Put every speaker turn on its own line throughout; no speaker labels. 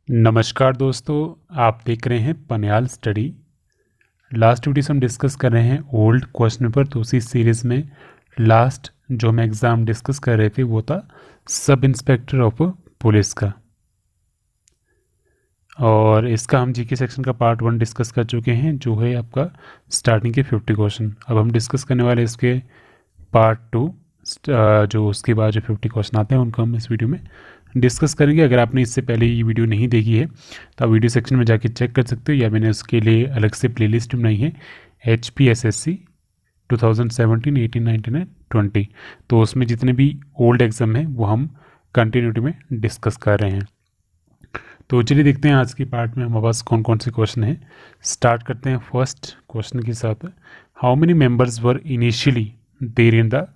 नमस्कार दोस्तों, आप देख रहे हैं पनियाल स्टडी। लास्ट वीडियो से हम डिस्कस कर रहे हैं ओल्ड क्वेश्चन पेपर। तो उसी सीरीज़ में लास्ट जो हम एग्ज़ाम डिस्कस कर रहे थे वो था सब इंस्पेक्टर ऑफ पुलिस का, और इसका हम जीके सेक्शन का पार्ट 1 डिस्कस कर चुके हैं, जो है आपका स्टार्टिंग के 50 क्वेश्चन। अब हम डिस्कस करने वाले इसके पार्ट 2, जो उसके बाद जो 50 क्वेश्चन आते हैं उनको हम इस वीडियो में डिस्कस करेंगे। अगर आपने इससे पहले ये वीडियो नहीं देखी है तो आप वीडियो सेक्शन में जाके चेक कर सकते हो, या मैंने उसके लिए अलग से प्लेलिस्ट बनाई है HPSSC 2017, 18, 19 एंड 20। तो उसमें जितने भी ओल्ड एग्जाम हैं वो हम कंटिन्यूटी में डिस्कस कर रहे हैं। तो चलिए देखते हैं आज की पार्ट में हमारे पास कौन कौन से क्वेश्चन हैं। स्टार्ट करते हैं फर्स्ट क्वेश्चन के साथ। How many members were initially there in the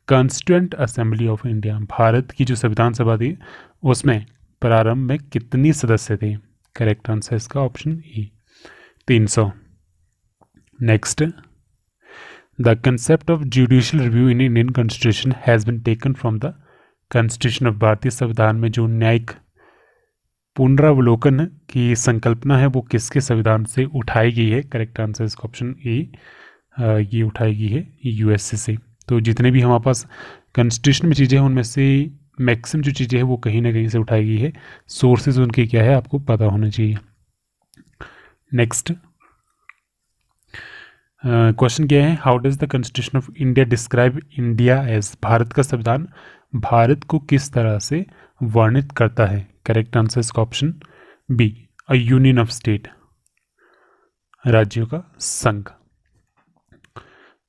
constituent assembly of India? Bharat की जो संविधान सभा थी उसमें प्रारंभ में कितनी सदस्य थे? करेक्ट आंसर इसका option E, 300। Next, the concept of judicial review in Indian constitution has been taken from the constitution of भारतीय संविधान में जो न्यायिक पुनरावलोकन की संकल्पना है वो किसके संविधान से उठाई गई है? करेक्ट आंसर इसका ऑप्शन ए, ये उठाई गई है यूएसए से। तो जितने भी हमारे पास कॉन्स्टिट्यूशन में चीज़ें हैं उनमें से मैक्सिमम जो चीज़ें हैं वो कहीं ना कहीं से उठाई गई है। सोर्सेज उनके क्या है आपको पता होना चाहिए। नेक्स्ट क्वेश्चन क्या है? How does the constitution of India describe India as? Bharat का संविधान भारत को किस तरह से वर्णित करता है? करेक्ट आंसर इसका option B, a union of state, राज्यों का संघ।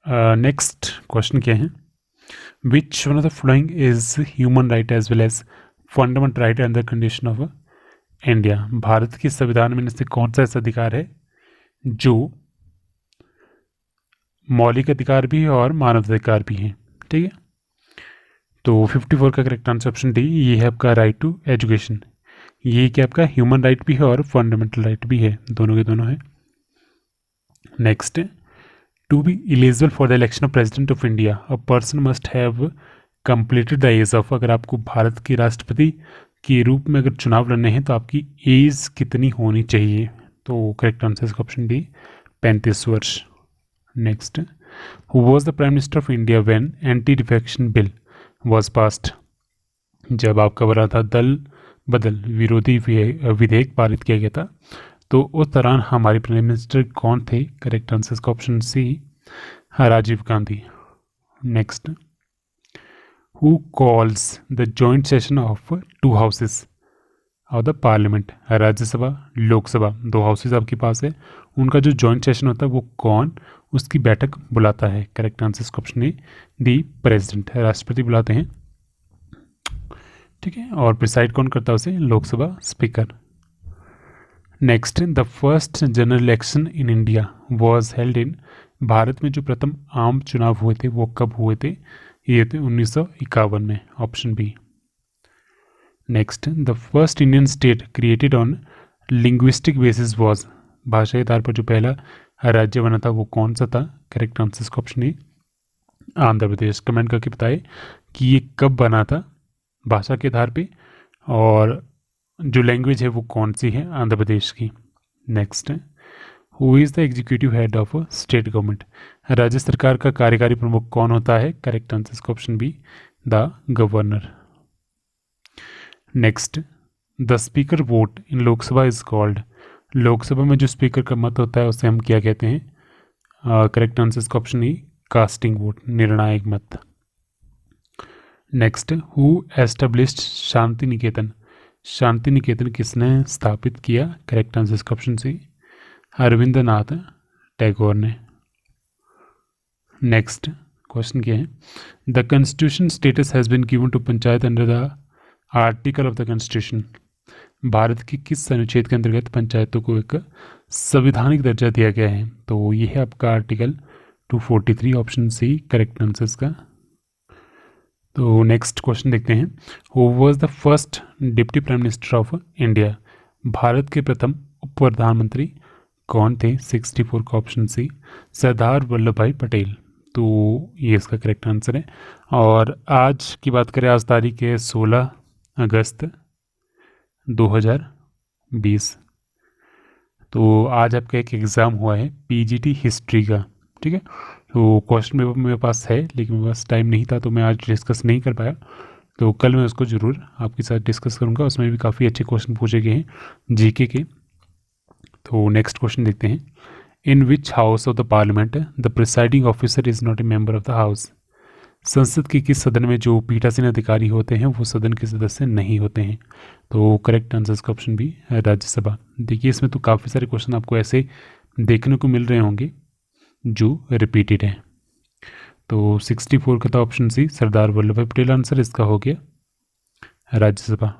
नेक्स्ट क्वेश्चन क्या है? Which one of the following is human right as well as fundamental right under condition of India? Bharat के संविधान में से कौन सा ऐसा अधिकार है जो मौलिक अधिकार भी है और मानवाधिकार भी है? ठीक है, तो 54 का करेक्ट आंसर ऑप्शन डी, ये है आपका राइट टू एजुकेशन। ये क्या आपका ह्यूमन राइट भी है और फंडामेंटल राइट भी है, दोनों के दोनों है। Next, to be eligible for the election of president of India a person must have completed the age of? अगर आपको भारत के राष्ट्रपति के रूप में अगर चुनाव लड़ने हैं तो आपकी एज कितनी होनी चाहिए? तो करेक्ट आंसर इसका ऑप्शन डी, 35 वर्ष। Next, who was the prime minister of India when anti defection bill was passed? जब आपका बना था दल बदल विरोधी विधेयक पारित किया गया था तो उस दौरान हमारे प्राइम मिनिस्टर कौन थे? करेक्ट आंसर का option C, Rajiv Gandhi. Next, who calls the joint session of two houses of the parliament? Rajya Sabha, Lok Sabha, दो हाउसेस आपके पास है, उनका जो जॉइंट सेशन होता है वो कौन उसकी बैठक बुलाता है? करेक्ट आंसर का ऑप्शन ए, दी प्रेसिडेंट, राष्ट्रपति बुलाते हैं। ठीक है, और प्रिसाइड कौन करता है उसे? Lok Sabha speaker. Next, the first general election in India was held in? Bharat में जो प्रथम आम चुनाव हुए थे वो कब हुए थे? ये थे 1951 में, option B. Next, the first Indian state created on linguistic basis was? भाषा के आधार पर जो पहला राज्य बना था वो कौन सा था? करेक्ट आंसर का ऑप्शन ए, आंध्र प्रदेश। कमेंट करके बताए कि ये कब बना था भाषा के आधार पे, और जो लैंग्वेज है वो कौन सी है? आंध्र प्रदेश की। Next, who is the executive head of state government? राज्य सरकार का कार्यकारी प्रमुख कौन होता है? करेक्ट आंसर का option B, the governor. Next, the speaker vote in Lok Sabha is called? Lok Sabha में जो स्पीकर का मत होता है उसे हम क्या कहते हैं? करेक्ट आंसर का ऑप्शन ई, कास्टिंग वोट, निर्णायक मत। Next, who established Shanti Niketan? Shanti Niketan किसने स्थापित किया? करेक्ट आंसर का ऑप्शन सी, अरविंदनाथ टैगोर ने। नेक्स्ट क्वेश्चन क्या है? The constitution status has been given to panchayat under the article of the constitution? भारत की किस अनुच्छेद के अंतर्गत पंचायतों को एक संवैधानिक दर्जा दिया गया है? तो ये है आपका article 243, option C correct answer का। तो नेक्स्ट क्वेश्चन देखते हैं, who was the first deputy prime minister of India? Bharat के प्रथम उप प्रधानमंत्री कौन थे? 64 का ऑप्शन सी, सरदार वल्लभ भाई पटेल। तो ये इसका करेक्ट आंसर है। और आज की बात करें, आज तारीख है 16 अगस्त 2000 20। तो आज आपका एक एग्ज़ाम हुआ है पीजीटी हिस्ट्री का, ठीक है। तो क्वेश्चन पेपर मेरे पास है, लेकिन मेरे पास टाइम नहीं था तो मैं आज डिस्कस नहीं कर पाया। तो कल मैं उसको ज़रूर आपके साथ डिस्कस करूँगा, उसमें भी काफ़ी अच्छे क्वेश्चन पूछे गए हैं जीके के। तो नेक्स्ट क्वेश्चन देखते हैं। In which house of the parliament the presiding officer is not a member of the house. संसद के किस सदन में जो पीठासीन अधिकारी होते हैं वो सदन के सदस्य नहीं होते हैं। तो करेक्ट आंसर का ऑप्शन भी है राज्यसभा। देखिए इसमें तो काफ़ी सारे क्वेश्चन आपको ऐसे देखने को मिल रहे होंगे जो रिपीटेड हैं। तो 64 का था ऑप्शन सी, सरदार वल्लभ भाई पटेल आंसर इसका हो गया राज्यसभा।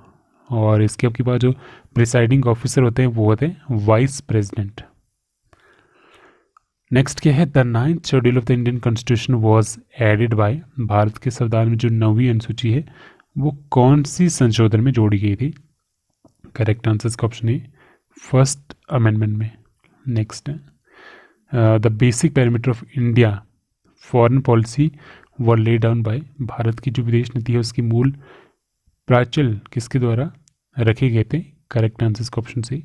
और इसके आपके पास जो प्रिसाइडिंग ऑफिसर होते हैं वो होते हैं वाइस प्रेसिडेंट। नेक्स्ट क्या है, the 9th schedule of the Indian constitution was added by. Bharat के संविधान में जो 9वीं अनुसूची है वो कौन सी संशोधन में जोड़ी गई थी। करेक्ट आंसर का ऑप्शन है फर्स्ट अमेंडमेंट में। Next the basic parameter of India foreign policy were lay down by. Bharat की जो विदेश नीति है उसकी मूल प्राचल किसके द्वारा रखे गए थे। करेक्ट आंसर का ऑप्शन सी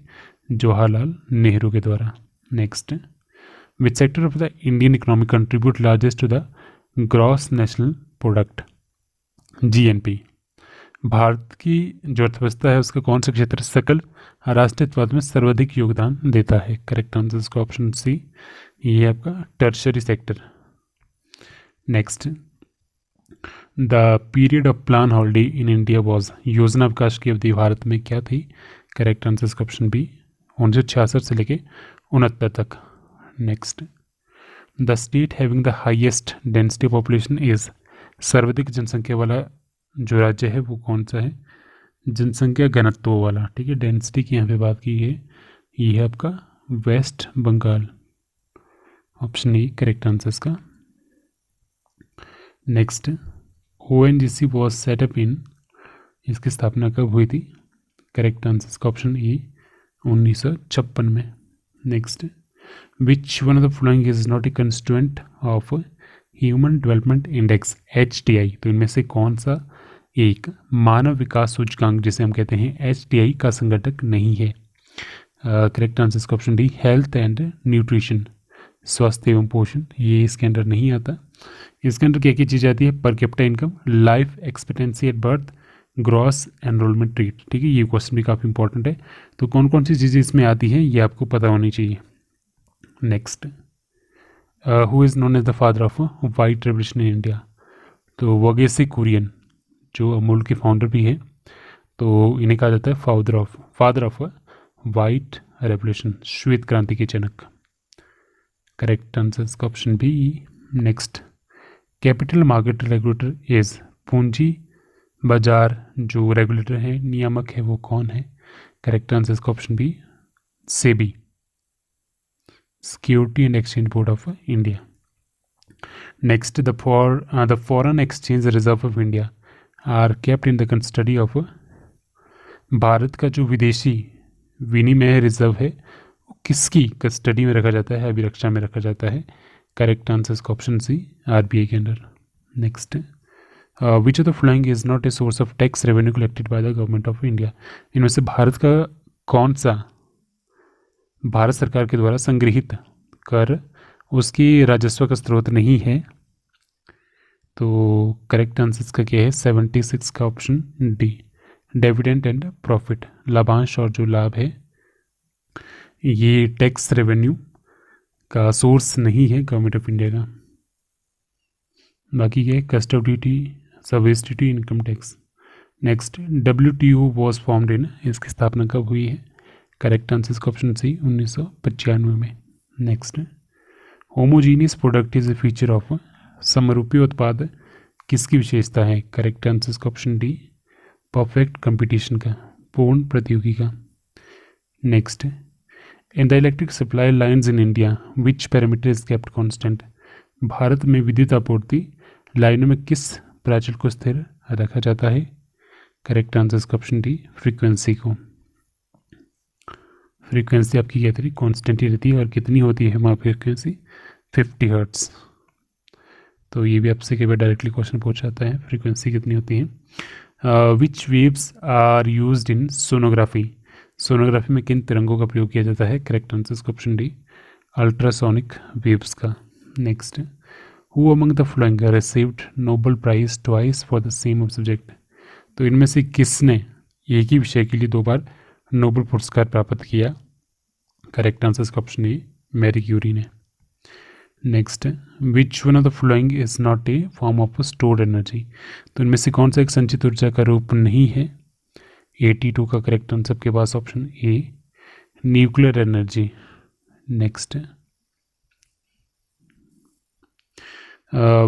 जवाहरलाल नेहरू के द्वारा। Next, which sector of the Indian economy contribute largest to the gross national product, GNP. भारत की जो अर्थव्यवस्था है उसका कौन सा क्षेत्र सकल राष्ट्रीय उत्पाद में सर्वाधिक योगदान देता है। करेक्ट आंसर का ऑप्शन सी, ये आपका tertiary sector. Next, the period of plan holiday in India was. योजना अवकाश की अवधि भारत में क्या थी। करेक्ट आंसर का ऑप्शन बी 1966 से लेके 69 तक। Next, the state having the highest density population is. सर्वाधिक जनसंख्या वाला जो राज्य है वो कौन सा है, जनसंख्या घनत्व वाला, ठीक है। डेंसिटी की यहाँ पे बात की है, ये है आपका West Bengal. Option A correct answer का। Next, ONGC was set up in. इसकी स्थापना कब हुई थी। करेक्ट आंसर का ऑप्शन ए 1956 में। Next, which one of the following is not a constituent of human development index HDI। तो इनमें से कौन सा एक मानव विकास सूचकांक जिसे हम कहते हैं HDI का संघटक नहीं है। करेक्ट आंसर का option D health and nutrition, स्वास्थ्य एवं पोषण, ये इसके अंदर नहीं आता। इसके अंदर क्या क्या चीज़ आती है, per capita income, life expectancy at birth, gross enrolment rate, ठीक है। ये क्वेश्चन भी काफ़ी इंपॉर्टेंट है। तो कौन कौन सी चीज़ें इसमें आती हैं ये आपको पता होनी चाहिए। Next, who is known as the father of white revolution in India. तो वगेसी कुरियन जो अमूल के फाउंडर भी हैं, तो इन्हें कहा जाता है फादर ऑफ वाइट रेवोल्यूशन, श्वेत क्रांति के जनक। करेक्ट आंसर का option B. Next, capital market regulator is. पूंजी बाजार जो रेगुलेटर है, नियामक है, वो कौन है। करेक्ट आंसर का option B SEBI, security and exchange board of India. Next, the foreign exchange reserve of India are kept in the custody of. Bharat का जो विदेशी विनिमय रिजर्व है वो किसकी कस्टडी में रखा जाता है, अभिरक्षा में रखा जाता है। करेक्ट आंसर का ऑप्शन सी RBI के अंदर। Next, which of the following is not a source of tax revenue collected by the government of India. इनमें से भारत का कौन सा भारत सरकार के द्वारा संग्रहित कर उसकी राजस्व का स्रोत नहीं है। तो करेक्ट आंसर का क्या है 76 का option D, dividend and profit, लाभांश और जो लाभ है ये टैक्स रेवेन्यू का सोर्स नहीं है गवर्नमेंट ऑफ इंडिया का। बाकी क्या, custom duty, service duty, income tax. Next, WTO was formed in. इसकी स्थापना कब हुई है। करेक्ट आंसर का ऑप्शन सी 1995 में। Next, homogeneous product is a feature of. समरूपी उत्पाद किसकी विशेषता है। करेक्ट आंसर का ऑप्शन डी परफेक्ट कंपटीशन का, पूर्ण प्रतियोगी का। Next, in the electric supply lines in India which parameter is kept constant. Bharat में विद्युत आपूर्ति लाइनों में किस प्राचल को स्थिर रखा जाता है। करेक्ट आंसर का ऑप्शन डी फ्रीक्वेंसी को। फ्रीक्वेंसी आपकी क्या थी, कॉन्स्टेंट ही रहती है। और कितनी होती है वहाँ फ्रीक्वेंसी 50 हर्ट्स। तो ये भी आपसे कई बार डायरेक्टली क्वेश्चन पूछ जाता है, फ्रीक्वेंसी कितनी होती है। Which waves are used in sonography. Sonography में किन तरंगों का प्रयोग किया जाता है? करेक्ट आंसर इसका ऑप्शन डी, अल्ट्रासोनिक वेव्स का। Next, who among the following received Nobel prize twice for the same subject? तो इनमें से किसने एक ही विषय के लिए 2 बार नोबेल पुरस्कार प्राप्त किया? करेक्ट आंसर इसका ऑप्शन ए, मैरी क्यूरी ने। Next, which one of the following is not A form of stored energy? तो इनमें से कौन सा एक संचित ऊर्जा का रूप नहीं है? 82 का करेक्ट आंसर के पास option A, nuclear energy. Next,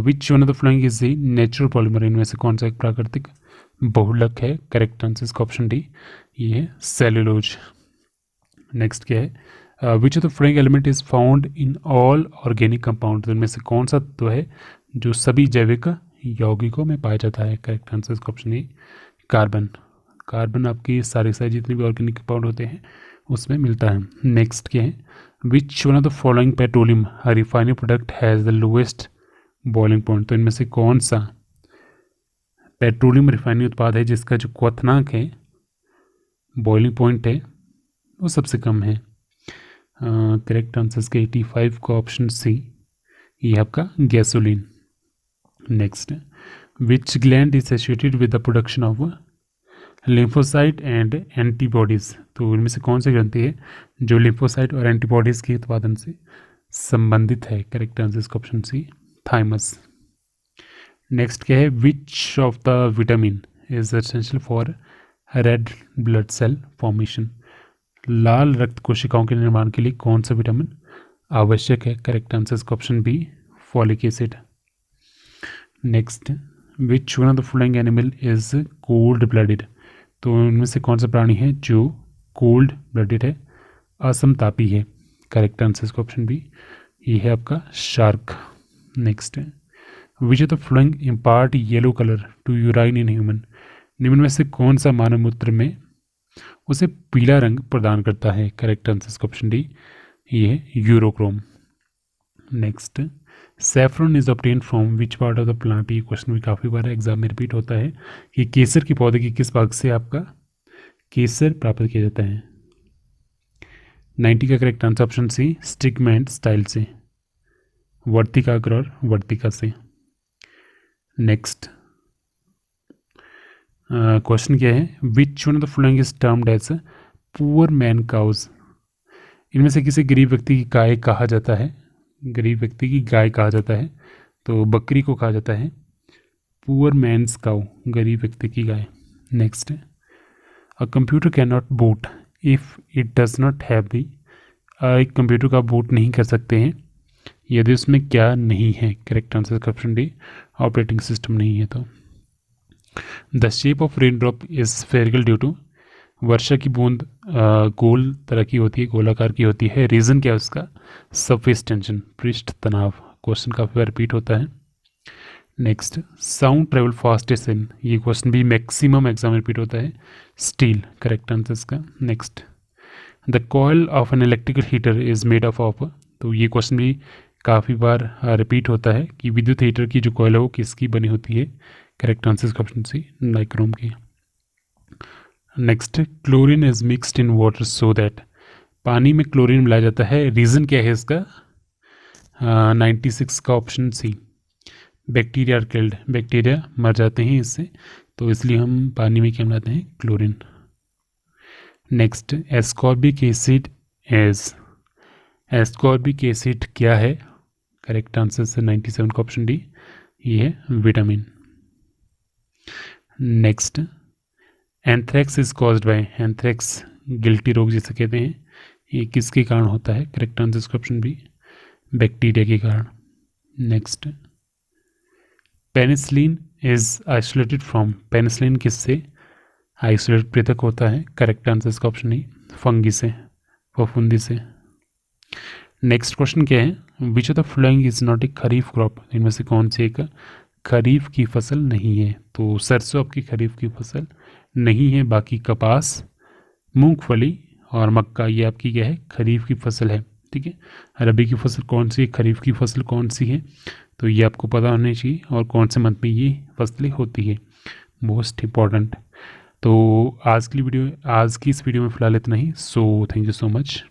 which one of the following is a natural polymer? इनमें से कौन सा एक प्राकृतिक बहुलक है? करेक्ट आंसर इसका ऑप्शन डी, ये है सेल्यूलोज। नेक्स्ट क्या है, which of the following element is found in all organic compound? इनमें से कौन सा तत्व है जो सभी जैविक यौगिकों में पाया जाता है? करेक्ट आंसर इसका ऑप्शन ए, कार्बन। कार्बन आपकी सारे जितने भी ऑर्गेनिक कंपाउंड होते हैं उसमें मिलता है। नेक्स्ट क्या है, which one of the following petroleum refinery product has the lowest boiling point? तो इनमें से कौन सा पेट्रोलियम रिफाइनरी उत्पाद है जिसका जो क्वथनांक है, बॉइलिंग पॉइंट है, वो सबसे कम है? करेक्ट आंसर इसका 85 का ऑप्शन सी, ये आपका gasoline. Next, which gland is associated with the production of lymphocyte and antibodies? तो इनमें से कौन सी ग्रंथि है जो लिम्फोसाइट और एंटीबॉडीज के उत्पादन से संबंधित है? करेक्ट आंसर इसका ऑप्शन सी, थाइमस। नेक्स्ट क्या है, which of the vitamin is essential for red blood cell formation? लाल रक्त कोशिकाओं के निर्माण के लिए कौन सा विटामिन आवश्यक है? करेक्ट आंसर इसका option B, folic acid. Next, which one of the following animal is cold blooded? तो इनमें से कौन सा प्राणी है जो कोल्ड ब्लडेड है, असमतापी है? करेक्ट आंसर इसका ऑप्शन बी, ये है आपका shark. Next, which of the following impart yellow colour to urine in human? निम्न में से कौन सा मानव मूत्र में उसे पीला रंग प्रदान करता है? करेक्ट आंसर इसका ऑप्शन डी, ये है urochrome. Next, saffron is obtain from which part of the plant? ये क्वेश्चन भी काफ़ी बार एग्जाम में रिपीट होता है कि केसर के पौधे के किस भाग से आपका केसर प्राप्त किया जाता है? 90 का correct answer option C, stigma style से, वर्तिका अग्र और वर्तिका से। नेक्स्ट क्वेश्चन क्या है, which one of the following is termed as poor man cows? इनमें से किसी गरीब व्यक्ति की गाय कहा जाता है? गरीब व्यक्ति की गाय कहा जाता है तो बकरी को कहा जाता है पुअर मैन्स काउ, गरीब व्यक्ति की गाय। Next, a computer can not boot if it does not have the? एक कंप्यूटर का बूट नहीं कर सकते हैं यदि उसमें क्या नहीं है? करेक्ट आंसर का ऑप्शन डी, ऑपरेटिंग सिस्टम नहीं है। तो the shape of rain drop is spherical due to? वर्षा की बूंद गोल तरह की होती है, गोलाकार की होती है। रीज़न क्या है उसका? सरफेस टेंशन, पृष्ठ तनाव। क्वेश्चन काफ़ी बार रिपीट होता है। Next, sound travel fastest in? ये क्वेश्चन भी मैक्सिमम एग्जाम में रिपीट होता है, स्टील। करेक्ट आंसर इसका। Next, the coil of an electrical heater is made of? तो ये क्वेश्चन भी काफ़ी बार रिपीट होता है कि विद्युत हीटर की जो कॉइल है वो किसकी बनी होती है? करेक्ट आंसर इसका ऑप्शन सी, नाइक्रोम की। Next, chlorine is mixed in water so that? पानी में क्लोरीन मिलाया जाता है, रीज़न क्या है इसका? 96 का option C, bacteria are killed, bacteria मर जाते हैं इससे, तो इसलिए हम पानी में क्या मिलाते हैं? Chlorine. Next, ascorbic acid as? Ascorbic acid क्या है? करेक्ट आंसर से 97 का ऑप्शन डी, ये है vitamin. Next, anthrax is caused by? Anthrax guilty रोग जिसे कहते हैं, ये किसके कारण होता है? करेक्ट आंसर इसका ऑप्शन बी, बैक्टीरिया के कारण। Next, penicillin is isolated from? Penicillin किससे आइसोलेट, पृथक होता है? करेक्ट आंसर इसका ऑप्शन ई, फंगी से, फफूंदी से। नेक्स्ट क्वेश्चन क्या है, which of the following is not A kharif crop? इनमें से कौन सी एक खरीफ की फसल नहीं है? तो सरसों आपकी खरीफ की फसल नहीं है, बाकी कपास, मूंगफली और मक्का ये आपकी क्या है? खरीफ की फसल है। ठीक है, रबी की फसल कौन सी है, खरीफ की फसल कौन सी है, तो ये आपको पता होना चाहिए, और कौन से मंथ में ये फसलें होती है, मोस्ट इम्पॉर्टेंट। तो आज की इस वीडियो में फ़िलहाल इतना ही। So thank you so much.